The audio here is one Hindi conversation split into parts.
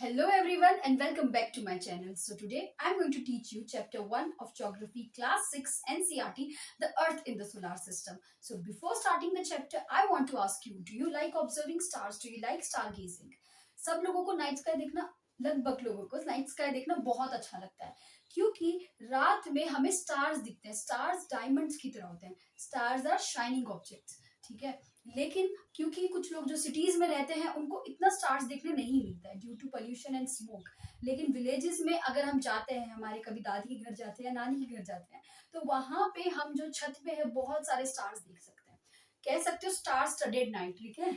Hello everyone and welcome back to my channel. So today I'm going to teach you chapter 1 of geography class 6 NCERT, the earth in the solar system. So before starting the chapter I want to ask you, do you like observing stars? Do you like stargazing? सब लोगों को नाइट स्काई देखना, लगभग लोगों को नाइट स्काई देखना बहुत अच्छा लगता है क्योंकि रात में हमें स्टार्स दिखते हैं. स्टार्स डायमंड्स की तरह होते हैं. Stars are shining objects. ठीक है. लेकिन क्योंकि कुछ लोग जो सिटीज में रहते हैं उनको इतना स्टार्स देखने नहीं मिलता है due to pollution and smoke. लेकिन विलेजेस में अगर हम जाते हैं, हमारे कभी दादी के घर जाते हैं, नानी के घर जाते हैं, तो वहां पे हम जो छत पे है बहुत सारे स्टार्स देख सकते हैं. कह सकते हो स्टार स्टडेड नाइट. ठीक है.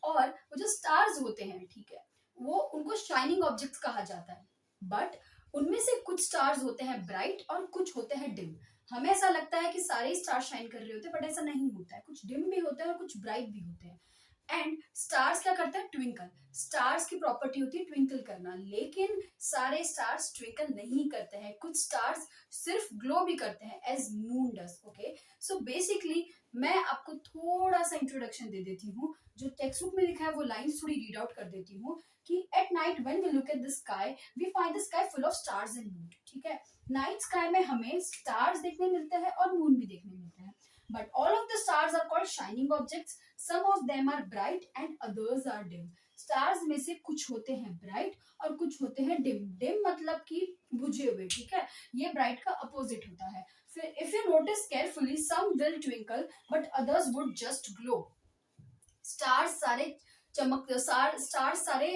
और वो जो स्टार्स होते हैं, ठीक है, वो उनको शाइनिंग ऑब्जेक्ट्स कहा जाता है. बट उनमें से कुछ स्टार्स होते हैं ब्राइट और कुछ होते हैं डिम. हमें ऐसा लगता है कि सारे स्टार शाइन कर रहे होते हैं, बट ऐसा नहीं होता है. कुछ डिम भी होते हैं और कुछ ब्राइट भी होते हैं. एंड स्टार्स क्या करते हैं? ट्विंकल. स्टार्स की प्रॉपर्टी होती है ट्विंकल करना, लेकिन सारे स्टार्स ट्विंकल नहीं करते हैं. कुछ स्टार्स सिर्फ ग्लो भी करते हैं as moon does. Okay. So basically मैं आपको थोड़ा सा इंट्रोडक्शन दे देती हूँ. जो टेक्स्ट बुक में लिखा है वो लाइंस थोड़ी रीड आउट कर देती हूँ कि at night when we look at the sky we find the sky full of stars and moon. ठीक है. नाइट स्काई में हमें स्टार्स देखने मिलते हैं और मून भी देखने मिलते हैं. But all of the stars are called shining objects. Some of them are bright and others are dim. Stars में से कुछ होते हैं ब्राइट और कुछ होते हैं डिम. डिम मतलब कि बुझे हुए. ठीक है. ये ब्राइट का अपोजिट होता है. फिर if you notice carefully, some will twinkle but others would just glow. Stars सारे स्टार्स सारे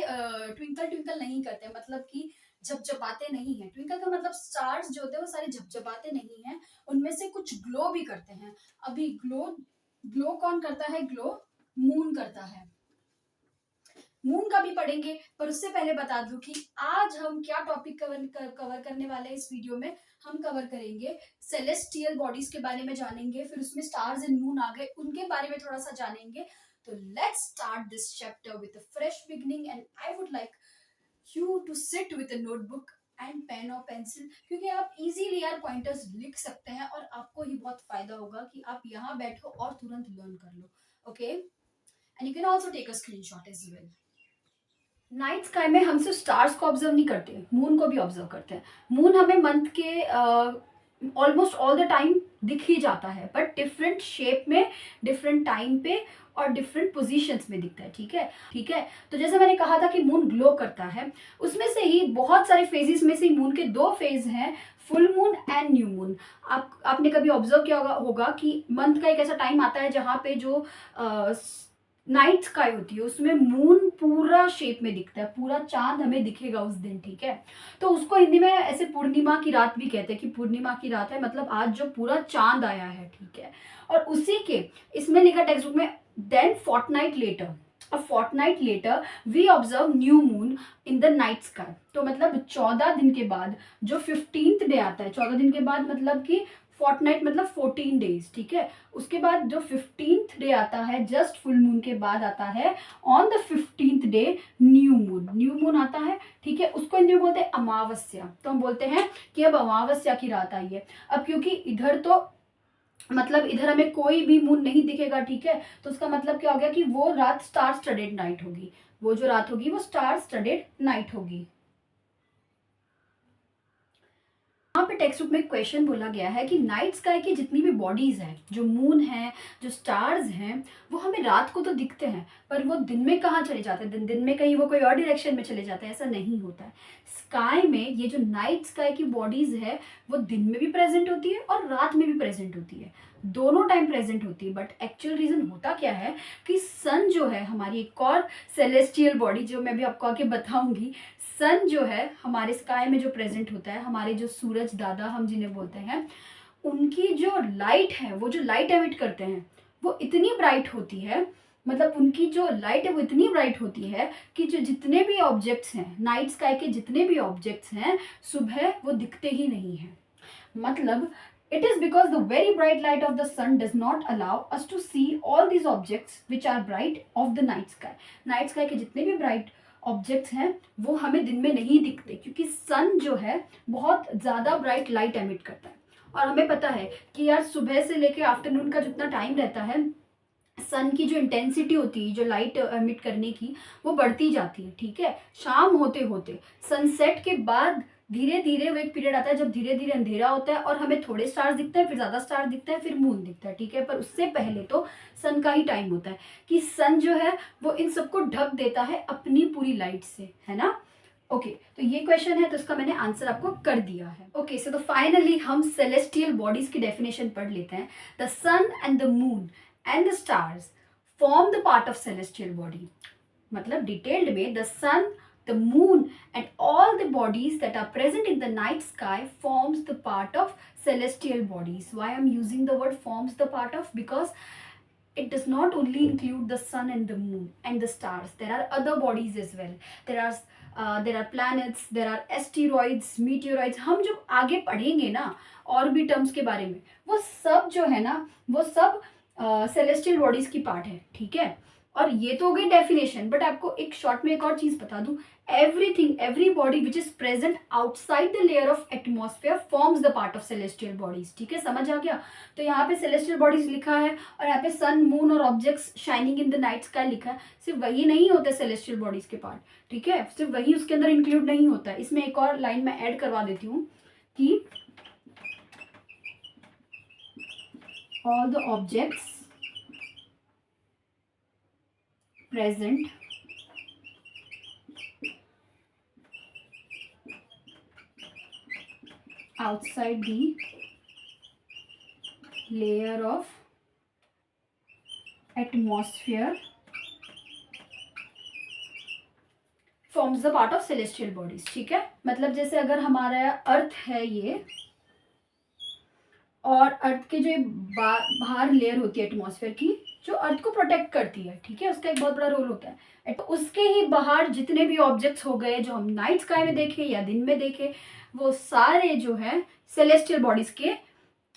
ट्विंकल ट्विंकल नहीं करते, मतलब कि झपझपाते नहीं है. ट्विंकल का मतलब स्टार्स जो होते हैं वो सारे झपझपाते नहीं है. उनमें से कुछ ग्लो भी करते हैं. अभी ग्लो ग्लो कौन करता है? ग्लो मून करता है. मून का भी पढ़ेंगे, पर उससे पहले बता दूं कि आज हम क्या टॉपिक कवर करने वाले हैं. इस वीडियो में हम कवर करेंगे सेलेस्टियल बॉडीज के बारे में जानेंगे. फिर उसमें स्टार्स एंड मून आ गए, उनके बारे में थोड़ा सा जानेंगे. तो let's start this chapter with a fresh beginning and I would like you to sit with a notebook and pen और पेंसिल, क्योंकि आप इजीली यार पॉइंटर्स लिख सकते हैं और आपको ही बहुत फायदा होगा कि आप यहाँ बैठो और तुरंत लर्न कर लो. Okay. And you can also take a screenshot as well. Night sky में हम सिर्फ स्टार्स को ऑब्जर्व नहीं करते, मून को भी ऑब्जर्व करते हैं. मून हमें मंथ के ऑलमोस्ट ऑल द टाइम दिख ही जाता है, बट डिफरेंट शेप में, डिफरेंट टाइम पे और डिफरेंट पोजीशंस में दिखता है. ठीक है. ठीक है. तो जैसे मैंने कहा था कि मून ग्लो करता है, उसमें से ही बहुत सारे फेजेस में से मून के दो फेज हैं, full moon and new moon. आपने कभी ऑब्जर्व किया होगा कि मंथ का एक ऐसा टाइम आता है जहाँ पे जो नाइट स्काई होती है उसमें मून पूरा शेप में दिखता है, पूरा चांद हमें दिखेगा उस दिन. ठीक है. तो उसको हिंदी में ऐसे पूर्णिमा की रात भी कहते हैं कि पूर्णिमा की रात है, मतलब आज जो पूरा चांद आया है. ठीक है. और उसी के इसमें लिखा टेक्स्ट बुक में, then fortnight later we observe new moon in the night sky. तो मतलब 14 दिन के बाद जो 15th डे आता है, 14 दिन के बाद मतलब कि फोर्टनाइट मतलब 14 डेज. ठीक है. उसके बाद जो 15th डे आता है जस्ट फुल मून के बाद आता है, on the 15th day new moon आता है. ठीक है. उसको हिंदी में बोलते हैं अमावस्या. तो हम बोलते हैं कि अब अमावस्या की रात आई है. अब क्योंकि इधर तो मतलब इधर हमें कोई भी मून नहीं दिखेगा. ठीक है. तो उसका मतलब क्या हो गया कि वो रात स्टार स्टडेड नाइट होगी. वो जो रात होगी वो स्टार स्टडेड नाइट होगी. यहाँ पे टेक्स्ट बुक में क्वेश्चन बोला गया है कि नाइट स्काई की जितनी भी बॉडीज हैं, जो मून है, जो स्टार्स हैं, वो हमें रात को तो दिखते हैं, पर वो दिन में कहाँ चले जाते हैं? दिन में कहीं वो कोई और डायरेक्शन में चले जाते हैं? ऐसा नहीं होता है. स्काई में ये जो नाइट स्काई की बॉडीज है वो दिन में भी प्रेजेंट होती है और रात में भी प्रेजेंट होती है, दोनों टाइम प्रेजेंट होती है. बट एक्चुअल रीजन होता क्या है कि सन जो है हमारी एक और सेलेस्टियल बॉडी, जो मैं भी आपको आगे बताऊंगी, सन जो है हमारे स्काई में जो प्रेजेंट होता है, हमारे जो सूरज दादा हम जिन्हें बोलते हैं, उनकी जो लाइट है, वो जो लाइट एमिट करते हैं वो इतनी ब्राइट होती है, मतलब उनकी जो लाइट है वो इतनी ब्राइट होती है कि जो जितने भी ऑब्जेक्ट्स हैं, नाइट स्काई के जितने भी ऑब्जेक्ट्स हैं, सुबह वो दिखते ही नहीं हैं. मतलब it is because the very bright light of the sun does not allow us to see all these objects which are bright of the night sky. Night sky के जितने भी ब्राइट ऑब्जेक्ट्स हैं वो हमें दिन में नहीं दिखते, क्योंकि सन जो है बहुत ज़्यादा ब्राइट लाइट एमिट करता है. और हमें पता है कि यार सुबह से लेके आफ्टरनून का जितना टाइम रहता है, सन की जो इंटेंसिटी होती है, जो लाइट एमिट करने की, वो बढ़ती जाती है, ठीक है। शाम होते होते सनसेट के बाद धीरे धीरे वो एक पीरियड आता है जब धीरे धीरे अंधेरा होता है और हमें थोड़े स्टार्स दिखते हैं, फिर ज़्यादा स्टार दिखता है, फिर मून दिखता है, ठीक है। पर उससे पहले तो सन का ही टाइम होता है कि सन जो है वो इन सबको ढक देता है अपनी पूरी लाइट से, है ना। ओके तो ये क्वेश्चन है, तो इसका मैंने आंसर आपको कर दिया है। ओके सो तो फाइनली हम सेलेस्टियल बॉडीज की डेफिनेशन पढ़ लेते हैं। The sun and the moon and the stars form the part of celestial body. मतलब डिटेल्ड में the sun, the moon and all the bodies that are present in the night sky forms the part of celestial bodies. Why I'm using the word forms the part of? Because it does not only include the sun and the moon and the stars. There are other bodies as well. There are planets, there are asteroids, meteoroids. हम जब आगे पढ़ेंगे ना और भी टर्म्स के बारे में, वो सब जो है ना वो सब सेलेस्टियल बॉडीज की पार्ट है, ठीक है। और ये तो हो गई डेफिनेशन, बट आपको एक शॉर्ट में एक और चीज बता दूं, everything, every body which is present outside the layer of atmosphere forms the part of celestial bodies, ठीक है। समझ आ गया। तो यहाँ पे सेलेस्टियल बॉडीज लिखा है और यहाँ पे सन, मून और objects shining in the night sky लिखा है। सिर्फ वही नहीं होते सेलेस्टियल बॉडीज के पार्ट, ठीक है, सिर्फ वही उसके अंदर इंक्लूड नहीं होता है। इसमें एक और लाइन में ऐड करवा देती हूँ कि all the objects present outside the layer of atmosphere forms the part of celestial bodies, ठीक है। मतलब जैसे अगर हमारा अर्थ है ये, और अर्थ के जो बाहर लेयर होती है एटमॉस्फेयर की, जो अर्थ को प्रोटेक्ट करती है, ठीक है, उसका एक बहुत बड़ा रोल होता है। तो उसके ही बाहर जितने भी ऑब्जेक्ट्स हो गए जो हम नाइट स्काई में देखे या दिन में देखे, वो सारे जो है सेलेस्टियल बॉडीज के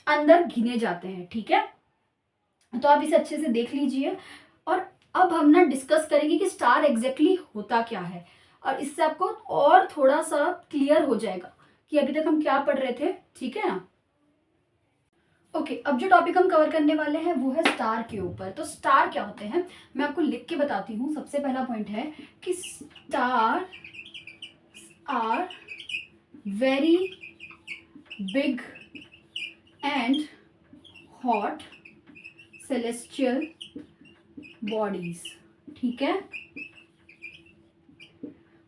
अंदर गिने जाते हैं, ठीक है। तो आप इसे अच्छे से देख लीजिए। और अब हम ना डिस्कस करेंगे कि स्टार एग्जैक्टली होता क्या है, और इससे आपको और थोड़ा सा क्लियर हो जाएगा कि अभी तक हम क्या पढ़ रहे थे, ठीक है ना। ओके अब जो टॉपिक हम कवर करने वाले हैं वो है स्टार के ऊपर। तो स्टार क्या होते हैं मैं आपको लिख के बताती हूँ। सबसे पहला पॉइंट है कि star are very big and hot celestial bodies, ठीक है।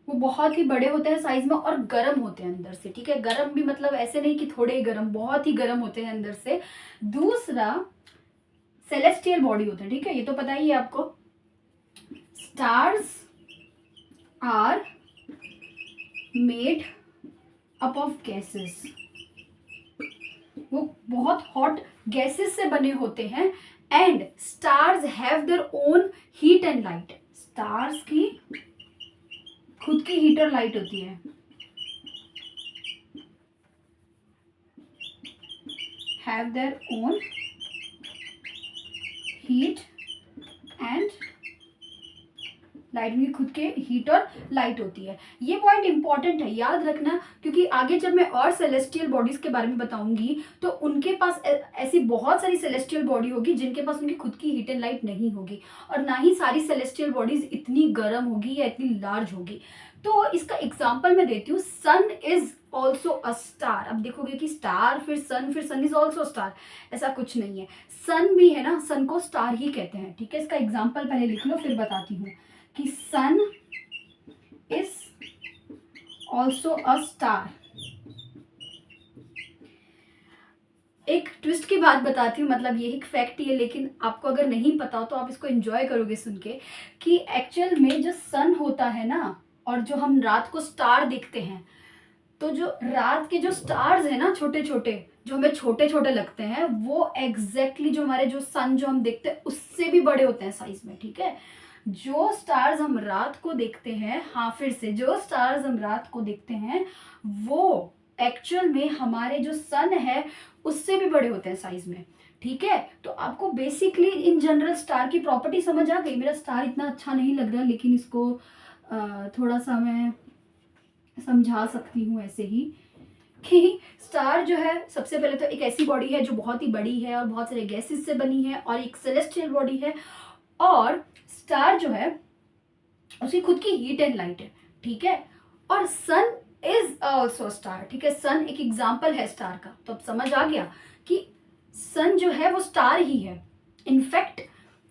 वो बहुत ही बड़े होते हैं साइज में और गर्म होते हैं अंदर से, ठीक है। गर्म भी मतलब ऐसे नहीं कि थोड़े ही गर्म, बहुत ही गर्म होते हैं अंदर से। दूसरा सेलेस्टियल बॉडी होते हैं, ठीक है, ये तो पता ही है आपको। Stars are made up of gases, वो बहुत हॉट गैसेस से बने होते हैं। And stars have their own heat and light, stars की खुद की हीट और लाइट होती है। Have their own heat and light, में खुद के हीट और लाइट होती है। ये पॉइंट इंपॉर्टेंट है, याद रखना, क्योंकि आगे जब मैं और सेलेस्टियल बॉडीज के बारे में बताऊंगी तो उनके पास ऐसी बहुत सारी सेलेस्टियल बॉडी होगी जिनके पास उनकी खुद की हीट एंड लाइट नहीं होगी, और ना ही सारी सेलेस्टियल बॉडीज इतनी गर्म होगी या इतनी लार्ज होगी। तो इसका एग्जाम्पल मैं देती हूँ। सन इज ऑल्सो अ स्टार। अब देखोगे कि स्टार फिर सन इज ऑल्सो स्टार, ऐसा कुछ नहीं है। सन भी है ना, सन को स्टार ही कहते हैं, ठीक है। इसका एग्जाम्पल पहले लिख लो फिर बताती हूँ कि सन इज ऑल्सो अ स्टार। एक ट्विस्ट की बात बताती हूँ, मतलब ये एक फैक्ट ही है, लेकिन आपको अगर नहीं पता हो तो आप इसको एंजॉय करोगे सुन के, कि एक्चुअल में जो सन होता है ना, और जो हम रात को स्टार देखते हैं, तो जो रात के जो स्टार्स है ना, छोटे छोटे, जो हमें छोटे छोटे लगते हैं, वो एग्जैक्टली जो हमारे जो सन जो हम देखते हैं उससे भी बड़े होते हैं साइज में, ठीक है। जो स्टार्स हम रात को देखते हैं, हाँ फिर से, जो स्टार्स हम रात को देखते हैं वो एक्चुअल में हमारे जो सन है उससे भी बड़े होते हैं साइज में, ठीक है। तो आपको बेसिकली इन जनरल स्टार की प्रॉपर्टी समझ आ गई। मेरा स्टार इतना अच्छा नहीं लग रहा, लेकिन इसको थोड़ा सा मैं समझा सकती हूँ ऐसे ही, कि स्टार जो है सबसे पहले तो एक ऐसी बॉडी है जो बहुत ही बड़ी है और बहुत सारे गैसेस से बनी है, और एक सेलेस्टियल बॉडी है, और स्टार जो है उसकी खुद की हीट एंड लाइट है, ठीक है। और सन इज ऑल्सो स्टार, ठीक है। सन एक एग्जाम्पल है स्टार का। तो अब समझ आ गया कि सन जो है वो स्टार ही है। इनफैक्ट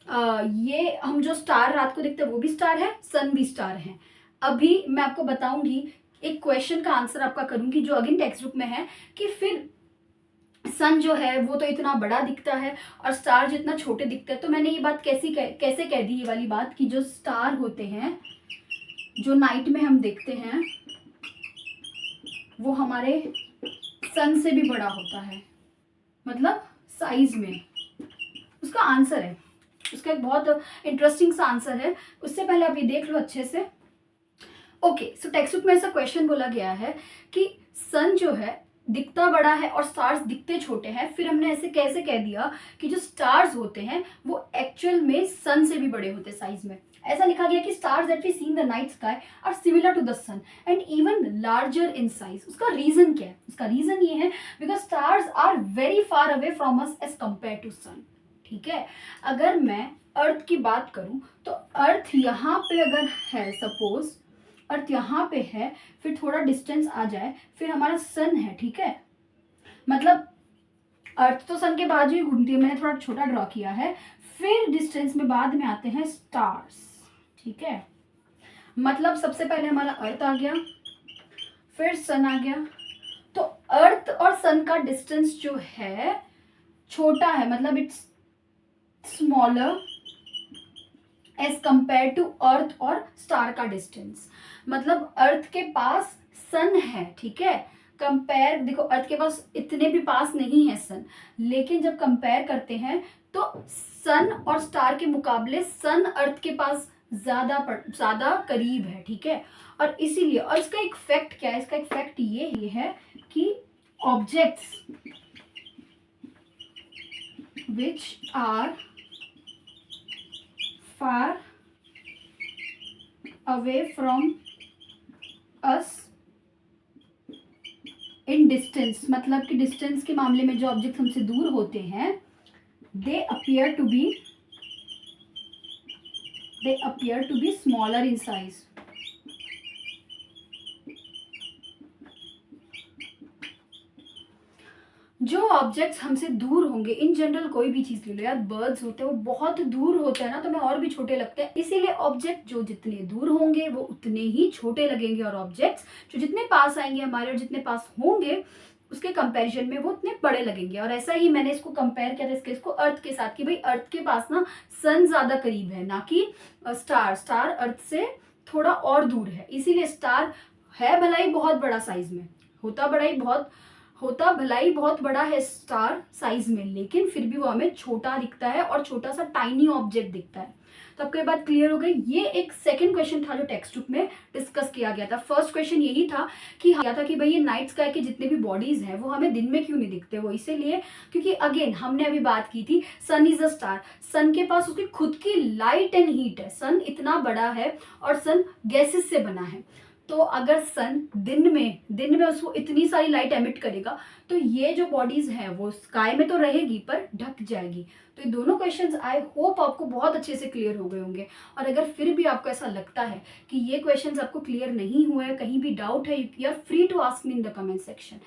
ये हम जो स्टार रात को देखते हैं वो भी स्टार है, सन भी स्टार है। अभी मैं आपको बताऊंगी, एक क्वेश्चन का आंसर आपका करूंगी जो अगेन टेक्स्ट बुक में है, कि फिर सन जो है वो तो इतना बड़ा दिखता है और स्टार जो इतना छोटे दिखते हैं। तो मैंने ये बात कैसे कह दी, ये वाली बात, कि जो स्टार होते हैं जो नाइट में हम देखते हैं वो हमारे सन से भी बड़ा होता है, मतलब साइज में। उसका आंसर है, उसका एक बहुत इंटरेस्टिंग सा आंसर है। उससे पहले आप ये देख लो अच्छे से। ओके, सो टेक्स्ट बुक में ऐसा क्वेश्चन बोला गया है कि सन जो है दिखता बड़ा है और स्टार्स दिखते छोटे हैं। फिर हमने ऐसे कैसे कह दिया कि जो स्टार्स होते हैं वो एक्चुअल में सन से भी बड़े होते हैं साइज में। ऐसा लिखा गया कि stars that we see in the night sky are similar to the sun and even larger in size. उसका रीजन क्या है? उसका रीजन ये है because stars are very far away from us as compare to sun, ठीक है। अगर मैं अर्थ की बात करूं तो अर्थ यहाँ पे अगर है, सपोज अर्थ यहाँ पे है, फिर थोड़ा डिस्टेंस आ जाए, फिर हमारा सन है, ठीक है। मतलब अर्थ तो सन के बाजू ही घूमती है, मैंने थोड़ा छोटा ड्रॉ किया है। फिर डिस्टेंस में बाद में आते हैं स्टार्स, ठीक है। मतलब सबसे पहले हमारा अर्थ आ गया, फिर सन आ गया। तो अर्थ और सन का डिस्टेंस जो है छोटा है, मतलब it's smaller as compare to earth और स्टार का डिस्टेंस। मतलब अर्थ के पास सन है, ठीक है। कंपेयर देखो, अर्थ के पास इतने भी पास नहीं है सन, लेकिन जब कंपेयर करते हैं तो सन और स्टार के मुकाबले सन अर्थ के पास ज्यादा करीब है, ठीक है। और इसीलिए, और इसका एक फैक्ट क्या है? इसका एक फैक्ट ये है कि objects which are far away from us in distance, मतलब कि डिस्टेंस के मामले में जो ऑब्जेक्ट हमसे दूर होते हैं, they appear to be smaller in size। जो ऑब्जेक्ट्स हमसे दूर होंगे, इन जनरल कोई भी चीज ले लो यार, बर्ड्स होते हैं वो बहुत दूर होते हैं ना, तो हमें और भी छोटे लगते हैं। इसीलिए ऑब्जेक्ट जो जितने दूर होंगे वो उतने ही छोटे लगेंगे, और ऑब्जेक्ट्स जो जितने पास आएंगे हमारे और जितने पास होंगे उसके कंपैरिजन में वो उतने बड़े लगेंगे। और ऐसा ही मैंने इसको कंपेयर किया था इसको अर्थ के साथ, कि भाई अर्थ के पास ना सन ज्यादा करीब है, ना कि स्टार अर्थ से थोड़ा और दूर है। इसीलिए स्टार है भला ही बहुत बड़ा साइज में, होता भला ही बहुत बड़ा है स्टार साइज में, लेकिन फिर भी वो हमें छोटा दिखता है और छोटा सा टाइनी ऑब्जेक्ट दिखता है। तो आपको ये बात क्लियर हो गई। ये एक सेकंड क्वेश्चन था जो टेक्स्ट बुक में डिस्कस किया गया था। फर्स्ट क्वेश्चन यही था कि भाई ये नाइट स्काई के जितने भी बॉडीज हैं वो हमें दिन में क्यों नहीं दिखते? वो इसीलिए क्योंकि अगेन हमने अभी बात की थी, सन इज अ स्टार, सन के पास उसकी खुद की लाइट एंड हीट है। सन इतना बड़ा है और सन गैसेस से बना है। तो अगर सन दिन में उसको इतनी सारी लाइट एमिट करेगा तो ये जो बॉडीज हैं वो स्काई में तो रहेगी पर ढक जाएगी। तो ये दोनों क्वेश्चंस आई होप आपको बहुत अच्छे से क्लियर हो गए होंगे। और अगर फिर भी आपको ऐसा लगता है कि ये क्वेश्चंस आपको क्लियर नहीं हुए, कहीं भी डाउट है, you are free to ask me in the comment section.